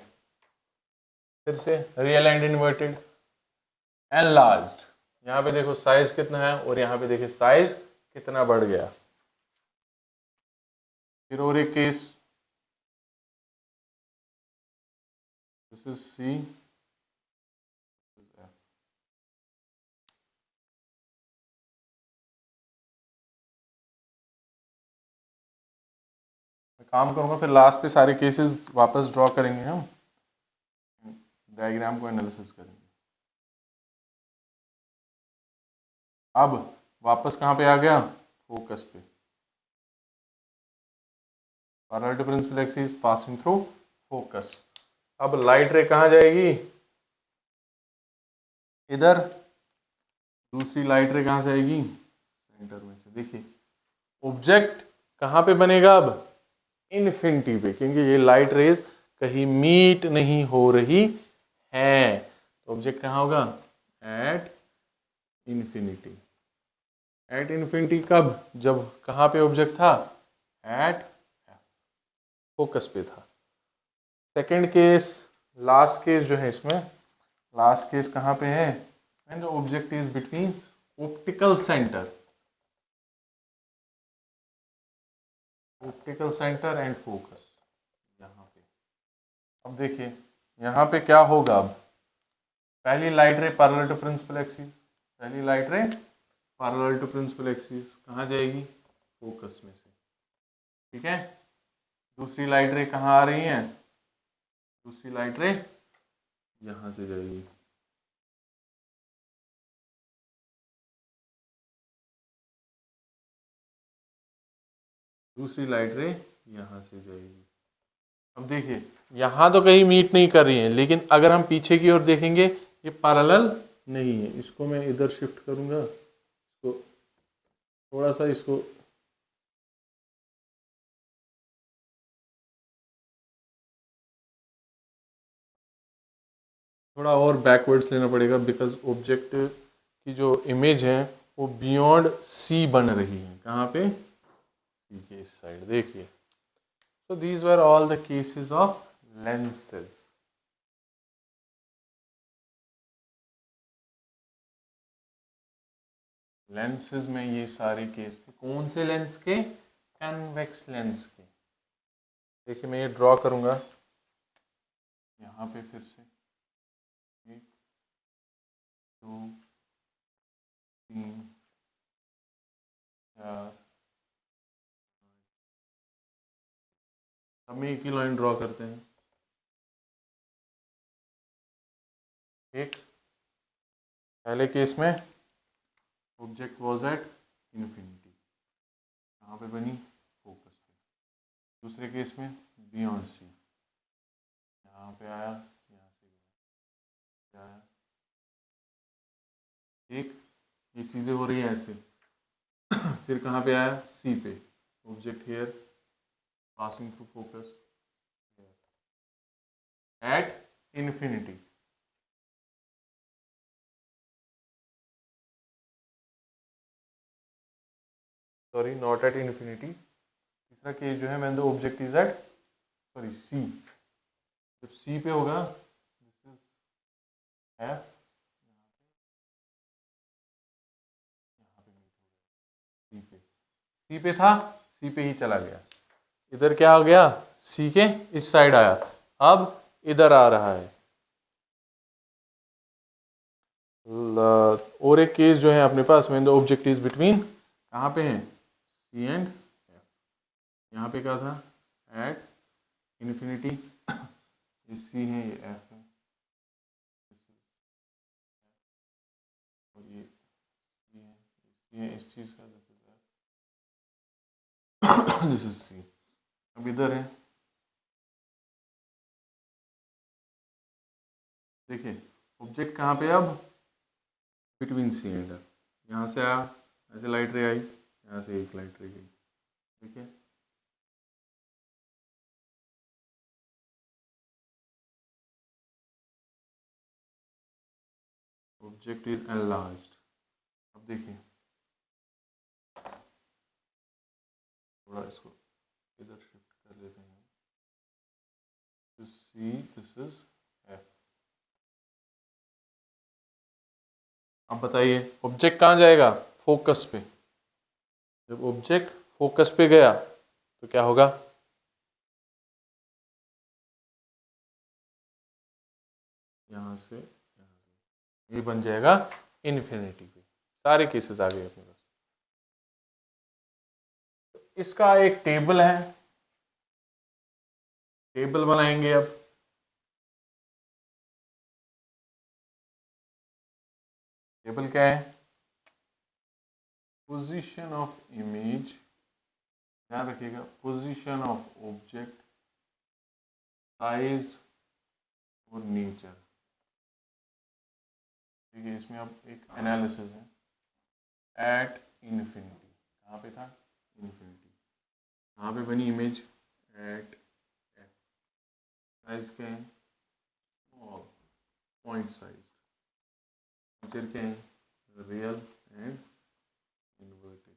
फिर से रियल एंड इन्वर्टेड, एनलार्ज्ड। यहाँ पे देखो साइज कितना है और यहाँ पे देखिए साइज कितना बढ़ गया। फिर और एक केस, दिस इज सी, मैं काम करूंगा फिर लास्ट पे सारे केसेस वापस ड्रॉ करेंगे, हम डायग्राम को एनालिसिस करेंगे। अब वापस कहाँ पे आ गया, फोकस पे। Parallel to principal axis passing through focus. अब लाइट रे कहाँ जाएगी? इधर। दूसरी लाइट रे कहाँ से आएगी? सेंटर में से। देखिए ऑब्जेक्ट कहाँ पे बनेगा अब? इन्फिनिटी पे, क्योंकि ये लाइट रेज कहीं मीट नहीं हो रही है। तो ऑब्जेक्ट कहाँ होगा? At infinity. एट इन्फिनिटी कब? जब कहाँ पे ऑब्जेक्ट था? एट फोकस पे था। सेकंड केस, लास्ट केस जो है इसमें, लास्ट केस कहाँ पे है? And the object is between optical centre, optical centre and focus, यहाँ पे। अब देखिए यहाँ पे क्या होगा? अब पहली light ray parallel to principal axis, पहली light ray parallel to principal axis कहाँ जाएगी? फोकस में से। ठीक है। दूसरी लाइट रे कहाँ आ रही है? दूसरी लाइट रे यहाँ से जाएगी। दूसरी लाइट रे यहाँ से जाएगी। अब देखिए यहाँ तो कहीं मीट नहीं कर रही है, लेकिन अगर हम पीछे की ओर देखेंगे ये पैरेलल नहीं है। इसको मैं इधर शिफ्ट करूँगा, इसको थोड़ा सा, इसको थोड़ा और बैकवर्ड्स लेना पड़ेगा, बिकॉज ऑब्जेक्ट की जो इमेज है वो बियॉन्ड सी बन रही है। कहाँ पे? सी के इस साइड। देखिए so these were all the cases of lenses. Lenses में ये सारे केस थे। कौन से लेंस के? कन्वेक्स लेंस के। देखिए मैं ये ड्रॉ करूंगा यहाँ पे फिर से, 1 2 3 4, हम एक ही लाइन ड्रॉ करते हैं। एक पहले केस में ऑब्जेक्ट वॉज एट इन्फिनिटी, यहाँ पे बनी फोकस पे। दूसरे केस में बियॉन्ड सी, यहाँ पे आया, यहाँ से आया। एक ये चीज़ें हो रही हैं ऐसे। फिर कहाँ पे आया? सी पे। Object here passing through focus at infinity. Sorry, not at infinity. तीसरा केस जो है, मैंने ऑब्जेक्ट इज एट, सॉरी, सी। जब सी पे होगा, दिस इज एफ, सी पे, सी पे था, सी पे ही चला गया। इधर क्या हो गया? सी के इस साइड आया, अब इधर आ रहा है। और एक केस जो है अपने पास, when the object is between, कहाँ पे है? C and F. यहाँ पे क्या था? At infinity. ये सी है, ये एफ है, और ये सी है, ये इस चीज़ का, this is F, this is C. अब इधर है, देखिए ऑब्जेक्ट कहाँ पे? अब बिटवीन सी एंड एफ। यहाँ से आया, ऐसे लाइट रे आई, यहाँ से एक लाइट रे गई। ठीक है। Object is enlarged. अब देखिए थोड़ा इसको इधर शिफ्ट कर देते हैं। This C, this is F. अब बताइए ऑब्जेक्ट कहाँ जाएगा? फोकस पे। जब ऑब्जेक्ट फोकस पे गया तो क्या होगा? यहाँ से ये बन जाएगा इन्फिनिटी पे। सारे केसेस आ गए अपने पास। इसका एक टेबल है, टेबल बनाएंगे। अब टेबल क्या है? पोजीशन ऑफ इमेज ध्यान रखिएगा, पोजीशन ऑफ ऑब्जेक्ट, साइज और नेचर। ठीक है, इसमें अब एक एनालिसिस है। एट इन्फिनिटी, कहाँ पे था? इन्फिनिटी। कहाँ पे बनी इमेज? Eight F. साइज क्या है? Small, point size. नेचर क्या है? Real and inverted.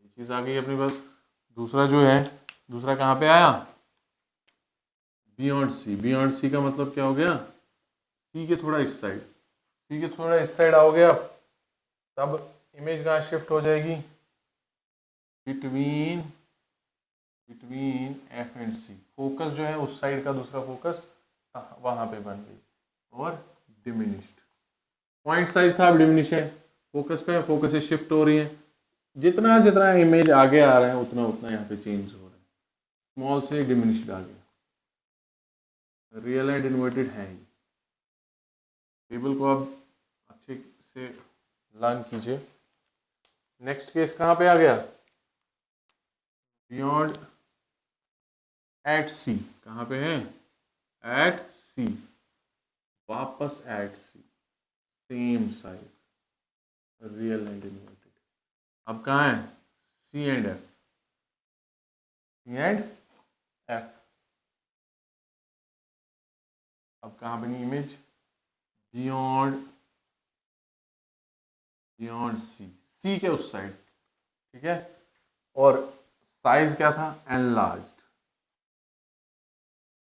ये चीज़ आ गई अपने पास। दूसरा जो है, दूसरा कहाँ पे आया? बियॉन्ड सी। बियॉन्ड सी का मतलब क्या हो गया? सी के थोड़ा इस साइड, सी के थोड़ा इस साइड आओगे आप, तब इमेज कहाँ शिफ्ट हो जाएगी? Between F and C. Focus जो है उस साइड का, दूसरा फोकस वहां पे बन गई और डिमिनिश्ड। पॉइंट साइज था, अब डिमिनिश है। फोकस पे, फोकस से शिफ्ट हो रही है। जितना जितना इमेज आगे आ रहा है उतना उतना यहाँ पे चेंज हो रहा है। स्मॉल से डिमिनिश्ड आ गया। रियल एंड इन्वर्टेड है ही। टेबल को आप अच्छे से लर्न कीजिए। नेक्स्ट केस कहाँ पे आ गया? Beyond at C. कहाँ पे है? At C. वापस at C, same size, real and inverted. अब कहाँ है? C and F. C and F. अब कहाँ बनी इमेज? बियॉन्ड सी, सी के उस साइड। ठीक है, और साइज क्या था? एनलार्ज्ड।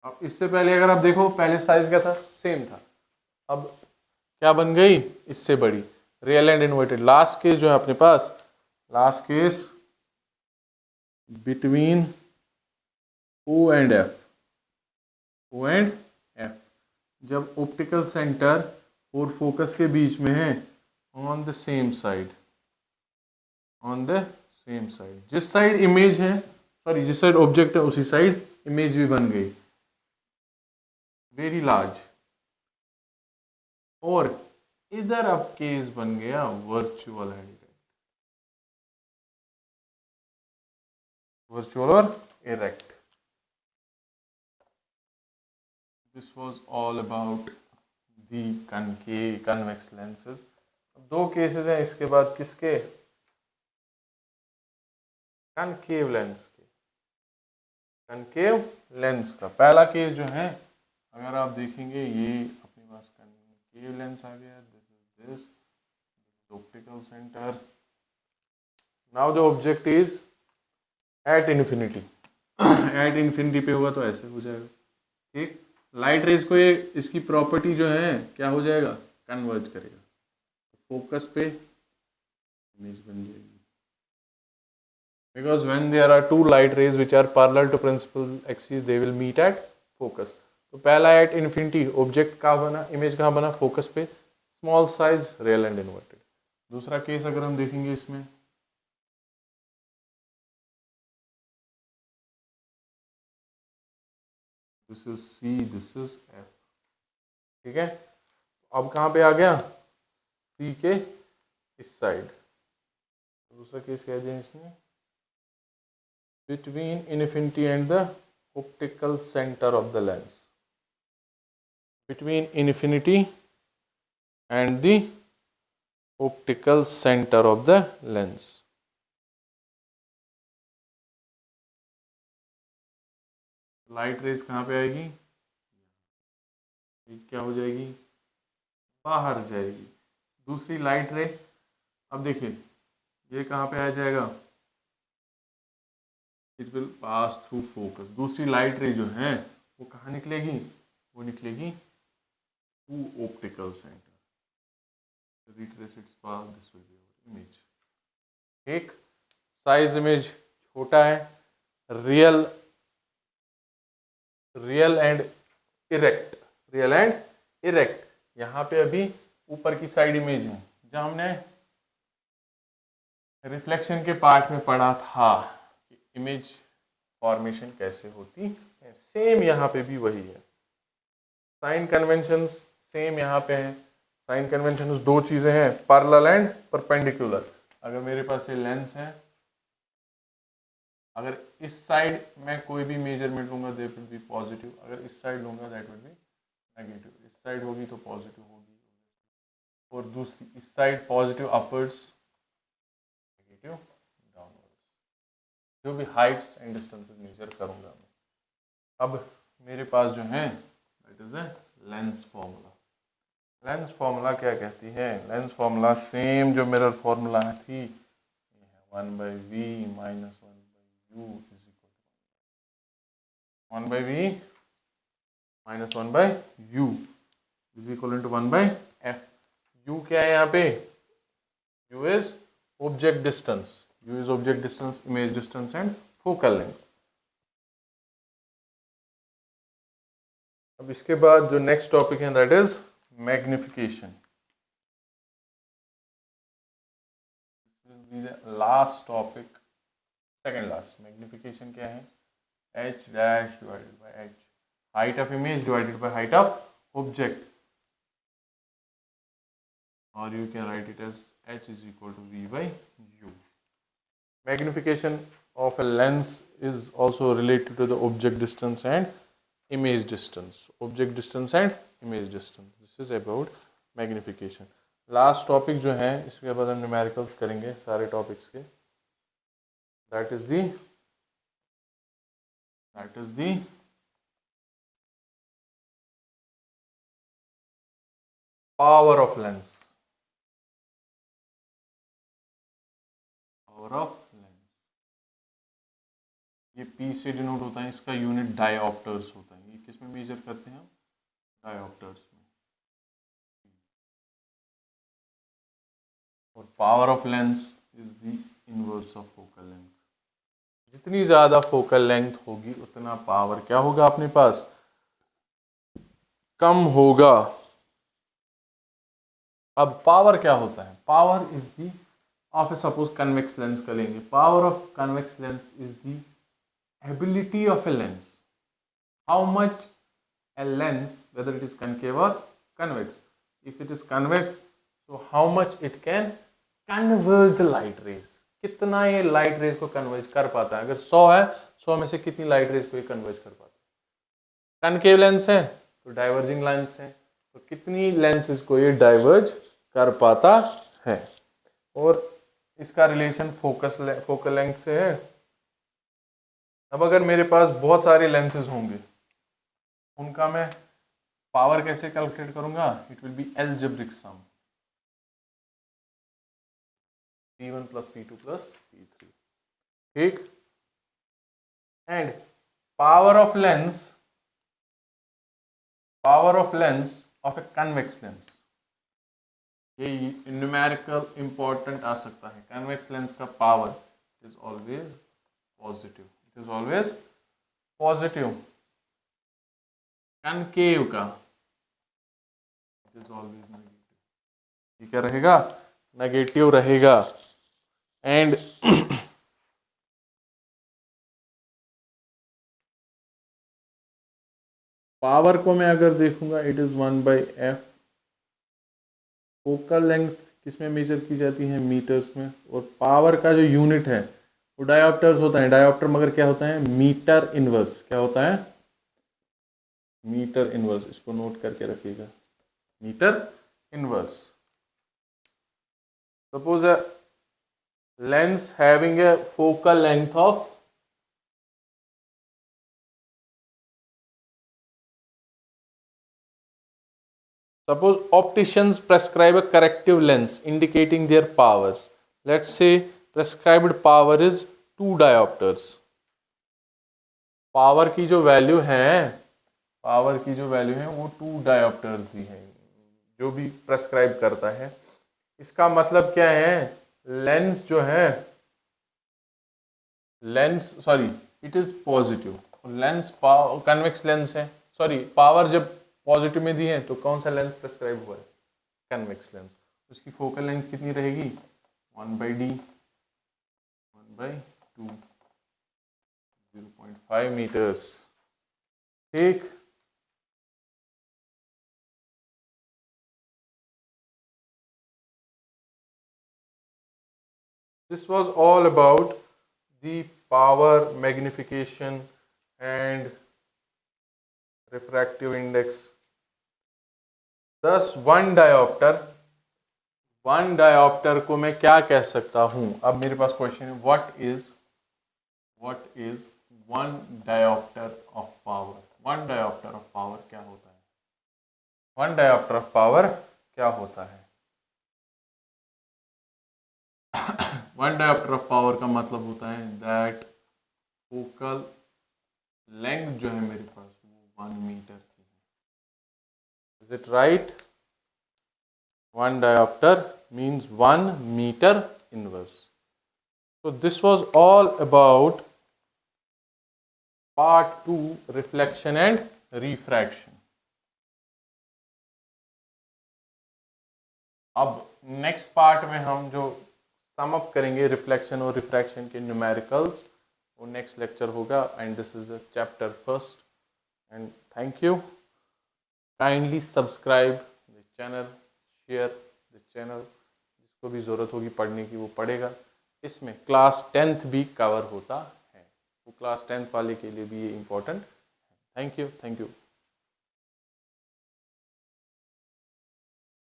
अब इससे पहले अगर आप देखो, पहले साइज क्या था? सेम था। अब क्या बन गई? इससे बड़ी, real and inverted. Last case जो है अपने पास, last case between O and F. O and F, जब ऑप्टिकल सेंटर और फोकस के बीच में है, on the same side, on the same side. जिस साइड इमेज है, सॉरी जिस साइड ऑब्जेक्ट है उसी साइड इमेज भी बन गई, वेरी लार्ज। और इधर अब केस बन गया वर्चुअल एंड इरेक्ट। वर्चुअल और erect. This was all about the convex lenses. दो केसेस हैं इसके बाद, किसके? कनकेव लेंस के। कनकेव लेंस का पहला केस जो है, अगर आप देखेंगे, ये अपने पास कनकेव लेंस आ गया। This optical centre. Now the object is at infinity. At infinity पे होगा तो ऐसे हो जाएगा। ठीक, लाइट रेज को ये, इसकी प्रॉपर्टी जो है क्या हो जाएगा? कन्वर्ज करेगा। फोकस पे इमेज बन जाएगी। Because when there are two light rays which are parallel to principal axis, they will meet at focus. तो पहला एट इन्फिनिटी, ऑब्जेक्ट कहाँ बना? इमेज कहाँ बना? फोकस पे, small size, real and inverted. दूसरा केस अगर हम देखेंगे इसमें, this is C, this is F. ठीक है, अब कहाँ पे आ गया? सी के इस साइड। दूसरा केस कह दिया इसने, between infinity and the optical center of the lens. Between infinity and the optical center of the lens. Light rays कहाँ पे आएगी? क्या हो जाएगी? बाहर जाएगी। दूसरी लाइट रे, अब देखिए ये कहाँ पे आ जाएगा? It will pass through focus. दूसरी लाइट रे जो है वो कहाँ निकलेगी? वो निकलेगी through optical centre. Retrace its path, this will be our image. एक साइज इमेज छोटा है, real and erect, real and erect. यहाँ पे अभी ऊपर की साइड इमेज है, जहाँ हमने रिफ्लेक्शन के पार्ट में पढ़ा था कि इमेज फॉर्मेशन कैसे होती है, सेम यहाँ पे भी वही है। साइन कन्वेंशंस सेम यहाँ पे है। साइन कन्वेंशंस दो चीजें हैं, पैरेलल एंड परपेंडिकुलर। अगर मेरे पास ये लेंस है, अगर इस साइड मैं कोई भी मेजरमेंट लूंगा दैट विल बी पॉजिटिव, अगर इस साइड लूंगा दैट विल बी नेगेटिव। इस साइड होगी तो पॉजिटिव होगी, और दूसरी इस side positive upwards, negative downwards. जो भी हाइट्स एंड डिस्टेंसेस मेजर करूंगा मैं। अब मेरे पास जो है that is a lens formula. Lens formula क्या कहती है? लेंस फॉर्मूला सेम जो मिरर फॉर्मूला थी, 1/v minus 1/u is equal to 1/v minus 1/u is equal to 1/f। u क्या है यहाँ पे? u is object distance, u is object distance, image distance and focal length. अब इसके बाद जो नेक्स्ट टॉपिक है that is magnification. Last topic, second last. Magnification क्या है? h dash divided by h, height of image divided by height of object, और you can write it as h is equal to v by u. Magnification of a lens is also related to the object distance and image distance. Object distance and image distance. This is about magnification. Last topic जो है, इसके बाद हम numericals करेंगे सारे topics के। That is the power of lens. Power of lens, ये P से डिनोट होता है, इसका यूनिट डायोप्टर्स होता है। ये किस में मेजर करते हैं हम? डायोप्टर्स में। और power of lens is the inverse of focal length. जितनी ज्यादा फोकल लेंथ होगी उतना पावर क्या होगा अपने पास? कम होगा। अब पावर क्या होता है? Power is the of A suppose convex lens का लेंगे। Power of convex lens is the ability of a lens, how much a lens, whether it is concave or convex. If it is convex, so how much it can converge the light rays. कितना ये light rays को converge कर पाता है? अगर 100 है, 100 में से कितनी लाइट रेज को ये कन्वर्ज कर पाता है? कनकेव लेंस है तो डाइवर्जिंग लेंस है, तो कितनी लेंसेज को ये डाइवर्ज कर पाता है? और इसका रिलेशन फोकल लेंथ से है। अब अगर मेरे पास बहुत सारे लेंसेज होंगे, उनका मैं पावर कैसे कैलकुलेट करूंगा? It will B algebraic sum, P1 plus P2 plus P3, ठीक। And power of lens of a convex lens, ये न्यूमेरिकल इंपॉर्टेंट आ सकता है। कन्वेक्स लेंस का power is always positive, it is always positive. Concave का it is always negative. ये क्या रहेगा? Negative रहेगा। एंड पावर को मैं अगर देखूंगा, it is 1/f। Focal length किसमें मेजर की जाती है? मीटर्स में। और पावर का जो यूनिट है वो डायोप्टर्स होता है। डायोप्टर मगर क्या होता है? Metre inverse. क्या होता है? Metre inverse. इसको नोट करके रखिएगा, metre inverse. Suppose a lens having a focal length of suppose opticians prescribe a corrective lens indicating their powers. Let's say prescribed power is 2 diopters. Power की जो value है वो 2 डायोप्टर्स दी है, जो भी प्रेस्क्राइब करता है। इसका मतलब क्या है? लेंस जो है, it is positive. Lens convex lens है, पावर जब पॉजिटिव में दी है तो कौन सा लेंस प्रेस्क्राइब हुआ है? Convex lens. उसकी फोकल लेंथ कितनी रहेगी? 1/d 1/2 0.5 मीटर्स, ठीक। This was all about the power, magnification and refractive index. Thus one dioptre को मैं क्या कह सकता हूं? अब मेरे पास क्वेश्चन है, what is one dioptre of power? One dioptre of power क्या होता है? वन डायोप्टर ऑफ पावर क्या होता है? वन डायोप्टर ऑफ पावर का मतलब होता है दैट फोकल लेंथ जो है मेरे पास वो 1 मीटर की है। Is it right? One dioptre means 1 meter inverse. So this was all about part 2, reflection and refraction. अब नेक्स्ट पार्ट में हम जो सम अप करेंगे रिफ्लेक्शन और रिफ्रैक्शन के न्यूमेरिकल्स, वो नेक्स्ट लेक्चर होगा and this is the chapter first. And thank you. Kindly subscribe the channel, share the channel. जिसको भी ज़रूरत होगी पढ़ने की वो पढ़ेगा। इसमें क्लास 10th भी कवर होता है, वो क्लास 10th वाले के लिए भी ये इम्पोर्टेंट है। Thank you.